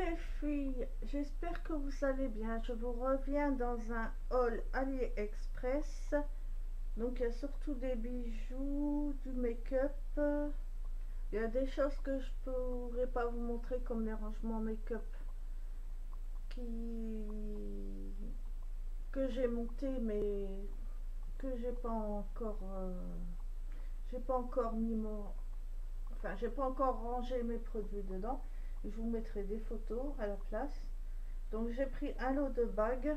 les filles, j'espère que vous allez bien. Je vous reviens dans un haul AliExpress. Donc il y a surtout des bijoux, du make-up. Il y a des choses que je pourrais pas vous montrer comme les rangements make-up qui que j'ai monté mais que j'ai pas encore mis mon enfin j'ai pas encore rangé mes produits dedans. Je vous mettrai des photos à la place. Donc j'ai pris un lot de bagues.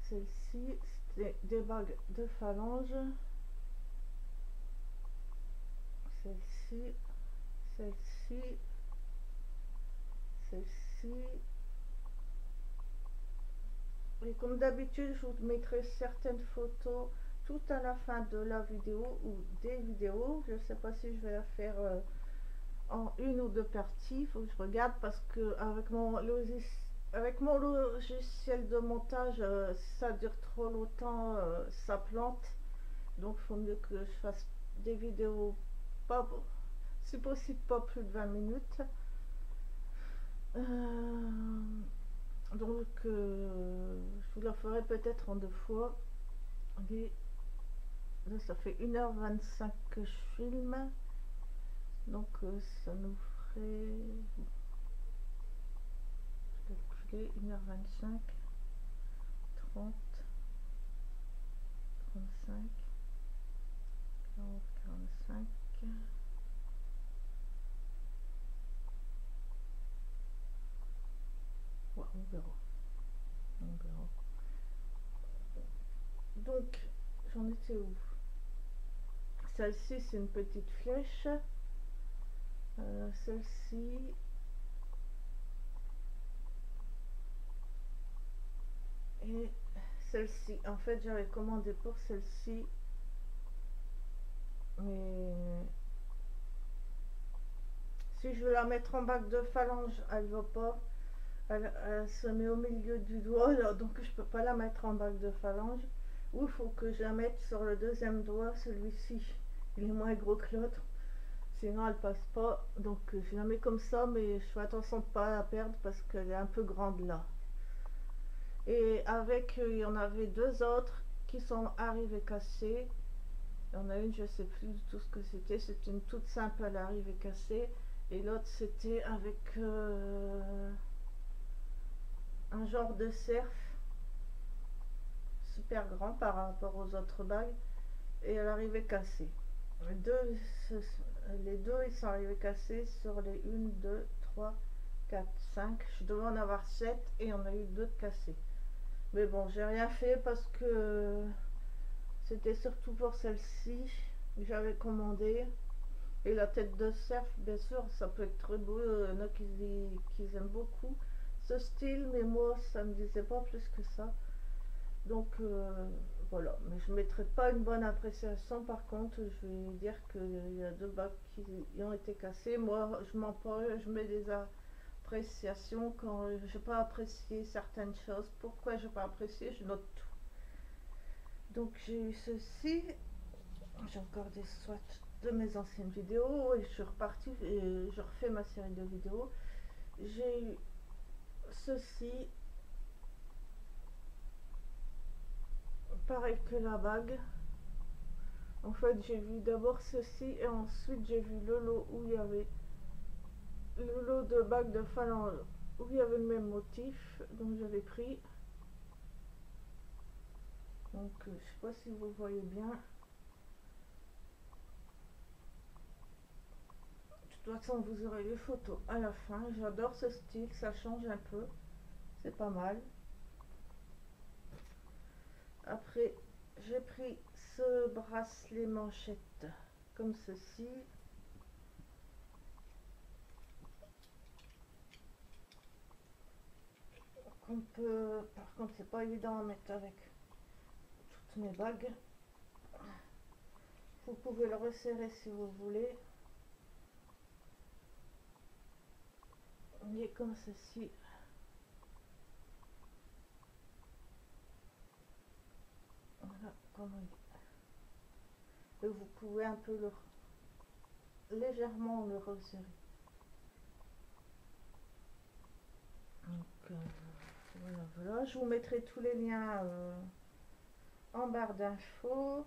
Celle-ci, c'était des bagues de phalange. Celle-ci, celle-ci, celle-ci. Et comme d'habitude, je vous mettrai certaines photos tout à la fin de la vidéo ou des vidéos. Je ne sais pas si je vais la faire en une ou deux parties. Il faut que je regarde parce que avec mon logiciel de montage, ça dure trop longtemps, ça plante. Donc il faut mieux que je fasse des vidéos pas, si possible pas plus de 20 minutes. Donc je vous la ferai peut-être en deux fois. Et là, ça fait 1h25 que je filme. Donc ça nous ferait, je vais calculer, 1h25, 30, 35, 40, 45. Ouais, on verra. On verra. Donc, j'en étais où? Celle-ci, c'est une petite flèche. Celle-ci. Et celle-ci. En fait, j'avais commandé pour celle-ci. Mais si je veux la mettre en bague de phalange, elle va pas. Elle se met au milieu du doigt, là, donc je peux pas la mettre en bague de phalange. Ou il faut que je la mette sur le deuxième doigt, celui-ci. Il est moins gros que l'autre. Sinon elle passe pas. Donc je la mets comme ça, mais je fais attention de pas la perdre parce qu'elle est un peu grande là. Et avec, il y en avait deux autres qui sont arrivées cassées. Il y en a une, je sais plus du tout ce que c'était. C'était une toute simple, elle arrivait cassée. Et l'autre, c'était avec un genre de cerf super grand par rapport aux autres bagues. Et elle arrivait cassée. Les deux, les deux ils sont arrivés cassés sur les 1, 2, 3, 4, 5. Je devais en avoir 7 et on a eu 2 cassés. Mais bon, j'ai rien fait parce que c'était surtout pour celle-ci que j'avais commandé. Et la tête de cerf, bien sûr, ça peut être très beau. Il y en a qui aiment beaucoup ce style, mais moi, ça me disait pas plus que ça. Donc voilà, mais je ne mettrai pas une bonne appréciation. Par contre, je vais dire qu'il y a deux bagues qui ont été cassées. Moi, je m'en parle, je mets des appréciations quand je n'ai pas apprécié certaines choses. Pourquoi je n'ai pas apprécié, je note tout. Donc j'ai eu ceci. J'ai encore des swatchs de mes anciennes vidéos et je suis repartie et je refais ma série de vidéos. J'ai eu ceci, pareil que la bague. En fait, j'ai vu d'abord ceci et ensuite j'ai vu le lot où il y avait le lot de bagues de phalange où il y avait le même motif, donc j'avais pris. Donc je sais pas si vous voyez bien. De toute façon, vous aurez les photos à la fin. J'adore ce style, ça change un peu, c'est pas mal. Après, j'ai pris ce bracelet manchette comme ceci. On peut, par contre, c'est pas évident à mettre avec toutes mes bagues. Vous pouvez le resserrer si vous voulez. Il est comme ceci. Voilà comment il est. Et vous pouvez un peu légèrement le resserrer. voilà, voilà, je vous mettrai tous les liens en barre d'infos.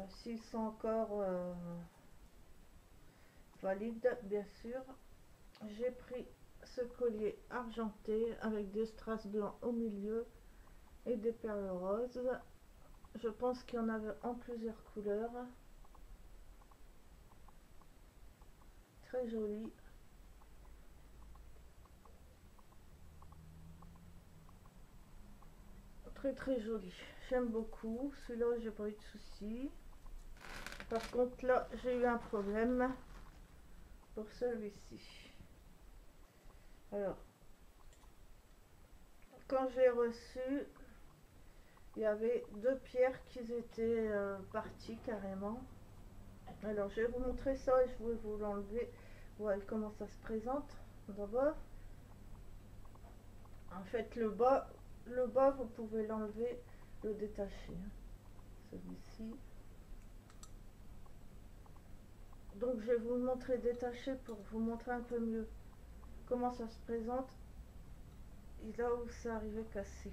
S'ils sont encore valides, bien sûr. J'ai pris ce collier argenté avec des strass blancs au milieu et des perles roses. Je pense qu'il y en avait en plusieurs couleurs. Très joli. Très très joli. J'aime beaucoup. Celui-là, j'ai pas eu de soucis. Par contre, là, j'ai eu un problème pour celui-ci. Alors, quand j'ai reçu, il y avait deux pierres qui étaient parties carrément. Alors, je vais vous montrer ça et je vais vous l'enlever. Voilà comment ça se présente d'abord. En fait, le bas, vous pouvez l'enlever, le détacher. Celui-ci. Donc, je vais vous le montrer détaché pour vous montrer un peu mieux comment ça se présente. Et là où ça arrivait cassé.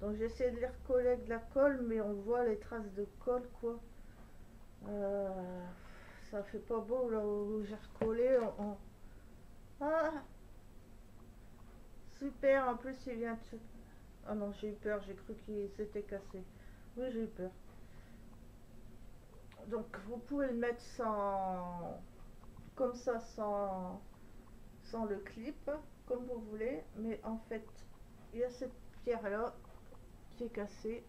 Donc, j'essaie de les recoller avec de la colle, mais on voit les traces de colle, quoi. Ça fait pas beau là où j'ai recollé. Ah, super, en plus il vient de... Ah non, j'ai eu peur, j'ai cru qu'il s'était cassé. Oui, j'ai eu peur. Donc vous pouvez le mettre sans... comme ça, sans le clip, comme vous voulez. Mais en fait, il y a cette pierre là qui est cassée.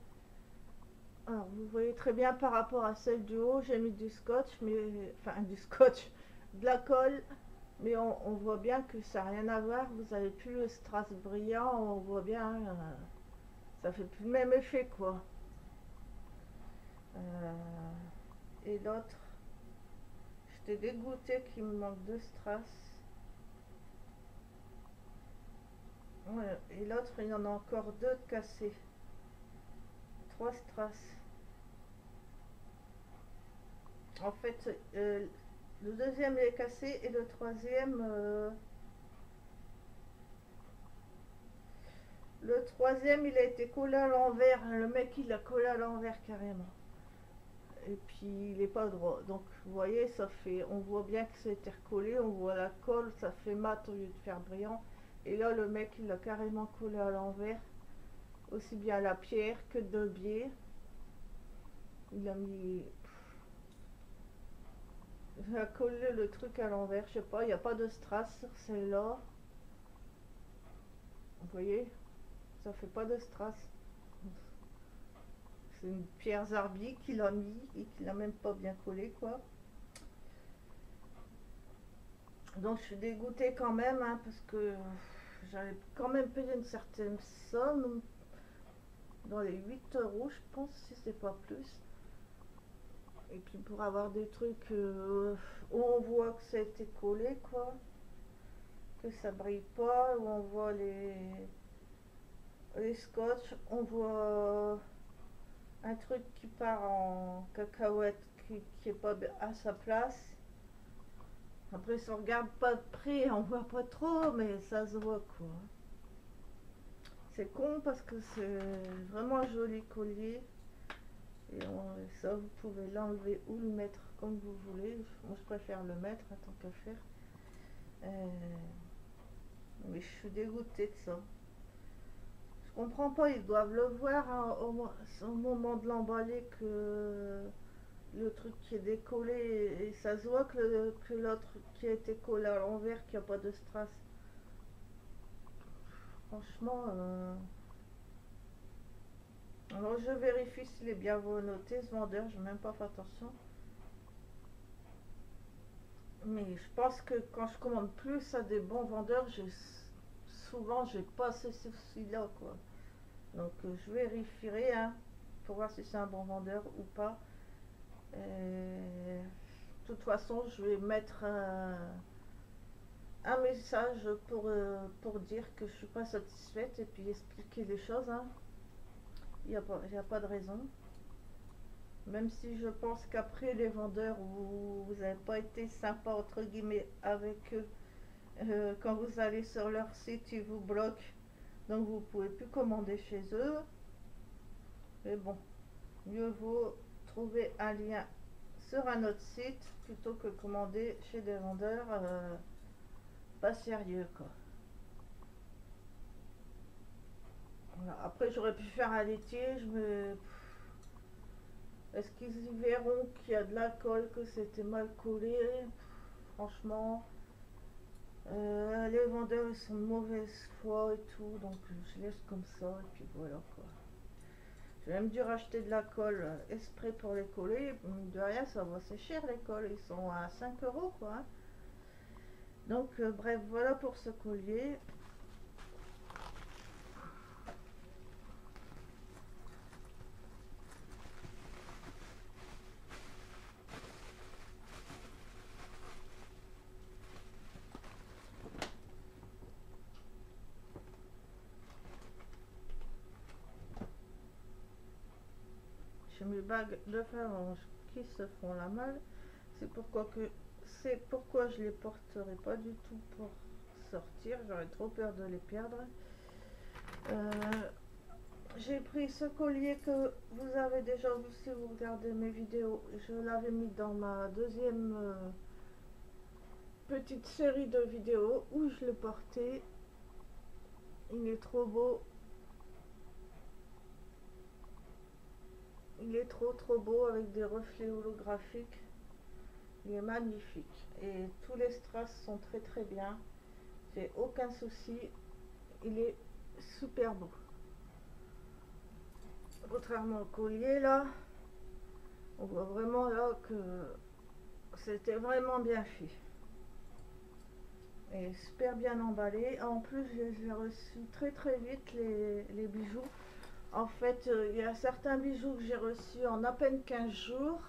Alors vous voyez très bien par rapport à celle du haut, j'ai mis du scotch, mais... Enfin du scotch, de la colle. Mais on voit bien que ça n'a rien à voir. Vous avez plus le strass brillant. On voit bien, ça fait plus le même effet, quoi. Et l'autre, j'étais dégoûtée qu'il me manque deux strass. Ouais, et l'autre, il y en a encore deux cassés. Trois strass. En fait, le deuxième il est cassé et le troisième... le troisième, il a été collé à l'envers. Le mec, il l'a collé à l'envers carrément. Et puis, il n'est pas droit. Donc, vous voyez, ça fait... On voit bien que c'était recollé. On voit la colle, ça fait mat au lieu de faire brillant. Et là, le mec, il l'a carrément collé à l'envers. Aussi bien la pierre que de biais. Il a mis... Il a collé le truc à l'envers. Je sais pas, il n'y a pas de strass sur celle-là. Vous voyez, ça fait pas de strass. C'est une pierre Zarbi qu'il a mis et qu'il n'a même pas bien collé, quoi. Donc je suis dégoûtée quand même, hein, parce que j'avais quand même payé une certaine somme, dans les 8 euros je pense, si c'est pas plus. Et puis pour avoir des trucs où on voit que ça a été collé, quoi, que ça brille pas, où on voit les scotch, on voit un truc qui part en cacahuète qui est pas à sa place. Après, si on regarde pas de près, on voit pas trop, mais ça se voit, quoi. C'est con parce que c'est vraiment un joli collier. Et ça, vous pouvez l'enlever ou le mettre comme vous voulez. Moi, je préfère le mettre, tant qu'à faire. Mais je suis dégoûtée de ça. Je comprends pas, ils doivent le voir, hein, au moment de l'emballer, que le truc qui est décollé, et ça se voit que l'autre qui a été collé à l'envers, qu'il n'y a pas de strass. Franchement, alors je vérifie s'il est bien noté ce vendeur, je n'ai même pas fait attention. Mais je pense que quand je commande plus à des bons vendeurs, souvent j'ai pas ce souci-là, quoi. Donc je vérifierai, hein, pour voir si c'est un bon vendeur ou pas. De toute façon, je vais mettre un message pour dire que je suis pas satisfaite et puis expliquer les choses, hein. Il n'y a pas de raison. Même si je pense qu'après les vendeurs, vous n'avez pas été sympa entre guillemets avec eux, Quand vous allez sur leur site, ils vous bloquent, donc vous pouvez plus commander chez eux. Mais bon, mieux vaut trouver un lien sur un autre site plutôt que commander chez des vendeurs pas sérieux, quoi. Voilà. Après, j'aurais pu faire un laitier, mais est-ce qu'ils y verront qu'il y a de la colle, que c'était mal collé? Franchement, les vendeurs ils sont de mauvaise foi et tout, donc je laisse comme ça et puis voilà, quoi. J'ai même dû racheter de la colle exprès pour les coller. De rien, ça va, c'est cher les colles, ils sont à 5 euros, quoi, hein. Donc bref, voilà pour ce collier. J'ai mes bagues de phalange qui se font la malle. C'est pourquoi je les porterai pas du tout pour sortir. J'aurais trop peur de les perdre. Euh, j'ai pris ce collier que vous avez déjà vu si vous regardez mes vidéos. Je l'avais mis dans ma deuxième petite série de vidéos où je le portais. Il est trop beau. Il est trop beau avec des reflets holographiques. Il est magnifique. Et tous les strass sont très bien. J'ai aucun souci. Il est super beau. Contrairement au collier là, on voit vraiment là que c'était vraiment bien fait. Et super bien emballé. En plus, j'ai reçu très vite les bijoux. En fait, il y a certains bijoux que j'ai reçus en à peine 15 jours.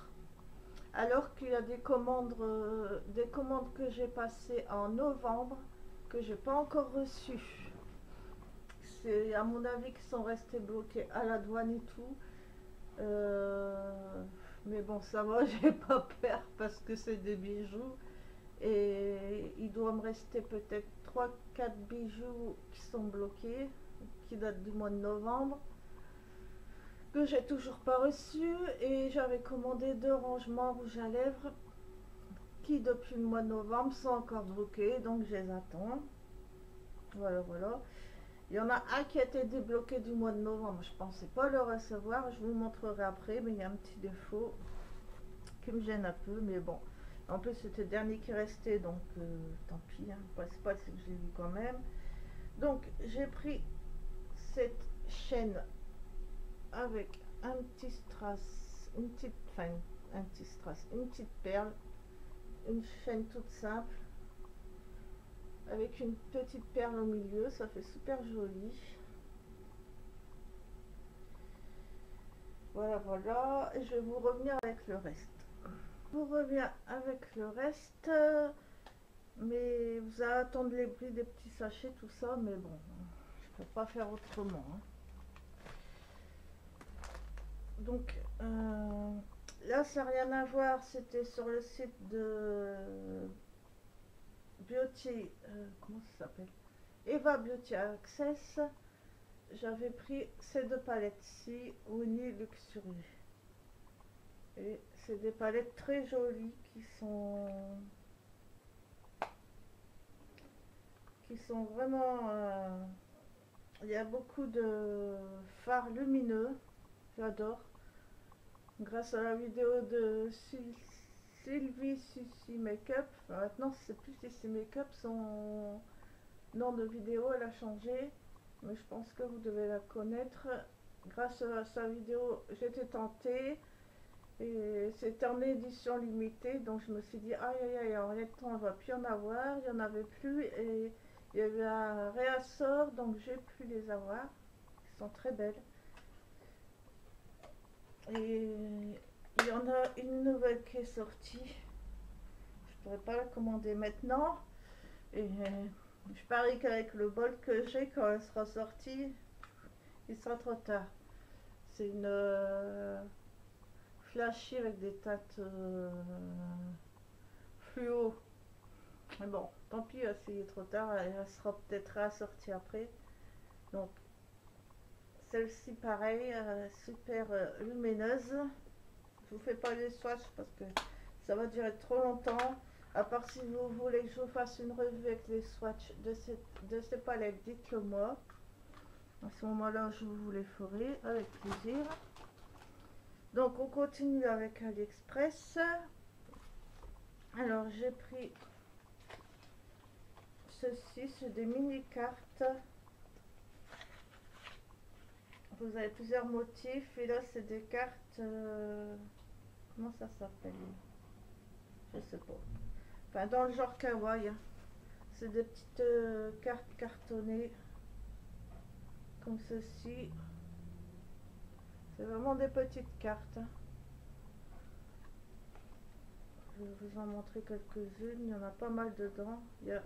Alors qu'il y a des commandes que j'ai passées en novembre que j'ai pas encore reçues. C'est à mon avis qu'ils sont restés bloqués à la douane et tout. Mais bon, ça va, j'ai pas peur parce que c'est des bijoux. Et il doit me rester peut-être 3-4 bijoux qui sont bloqués, qui datent du mois de novembre, que j'ai toujours pas reçu. Et j'avais commandé 2 rangements rouges à lèvres qui depuis le mois de novembre sont encore bloqués, donc je les attends. Voilà. Il y en a un qui a été débloqué du mois de novembre, je pensais pas le recevoir, je vous montrerai après, mais il y a un petit défaut qui me gêne un peu, mais bon. En plus c'était le dernier qui restait, donc tant pis, hein. C'est pas si je l'ai vu quand même. Donc j'ai pris cette chaîne avec un petit strass, une petite perle, une chaîne toute simple avec une petite perle au milieu, ça fait super joli. Voilà, et je vais vous revenir avec le reste. Je vous reviens avec le reste, mais vous allez attendre les bris des petits sachets, tout ça, mais bon, je peux pas faire autrement, hein. Donc là, ça n'a rien à voir, c'était sur le site de Beauty, comment ça s'appelle, Eva Beauty Access. J'avais pris ces 2 palettes-ci, Winnie Luxury. Et c'est des palettes très jolies qui sont vraiment... il y a beaucoup de fards lumineux, j'adore. Grâce à la vidéo de Sylvie Sucy Makeup, enfin, maintenant c'est plus Sucy Makeup, son nom de vidéo elle a changé, mais je pense que vous devez la connaître. Grâce à sa vidéo, j'étais tentée et c'était en édition limitée, donc je me suis dit aïe, en même temps on va plus en avoir, il n'y en avait plus et il y a eu un réassort, donc j'ai pu les avoir. Ils sont très belles. Et il y en a une nouvelle qui est sortie. Je pourrais pas la commander maintenant. Et je parie qu'avec le bol que j'ai, quand elle sera sortie, il sera trop tard. C'est une flashy avec des teintes fluo. Mais bon, tant pis, s'il est trop tard, elle sera peut-être réassortie après. Donc, celle-ci, pareil, super lumineuse. Je vous fais pas les swatchs parce que ça va durer trop longtemps. À part si vous voulez que je vous fasse une revue avec les swatchs de ces palettes, dites-le moi. À ce moment-là, je vous les ferai avec plaisir. Donc, on continue avec AliExpress. Alors, j'ai pris ceci, c'est des mini-cartes. Vous avez plusieurs motifs et là, c'est des cartes... comment ça s'appelle? Je sais pas. Enfin, dans le genre kawaii. C'est des petites cartes cartonnées comme ceci. C'est vraiment des petites cartes. Je vais vous en montrer quelques-unes. Il y en a pas mal dedans. Il y a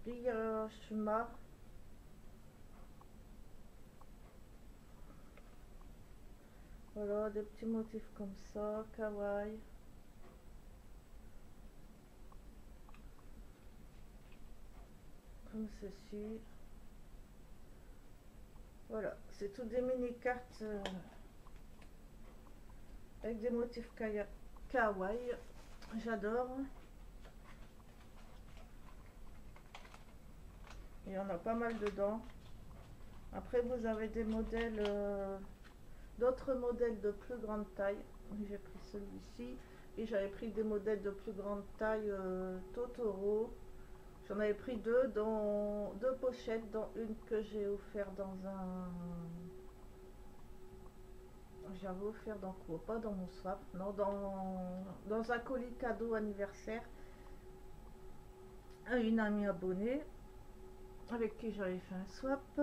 Riyashima. Voilà, des petits motifs comme ça, kawaii. Comme ceci. Voilà, c'est toutes des mini-cartes avec des motifs kawaii. J'adore. Il y en a pas mal dedans. Après, vous avez des modèles, d'autres modèles de plus grande taille. J'ai pris celui-ci. Et j'avais pris des modèles de plus grande taille Totoro. J'en avais pris deux, dont deux pochettes, dont une que j'ai offert dans un... J'avais offert dans quoi? Pas dans mon swap, non, dans un colis cadeau anniversaire à une amie abonnée avec qui j'avais fait un swap.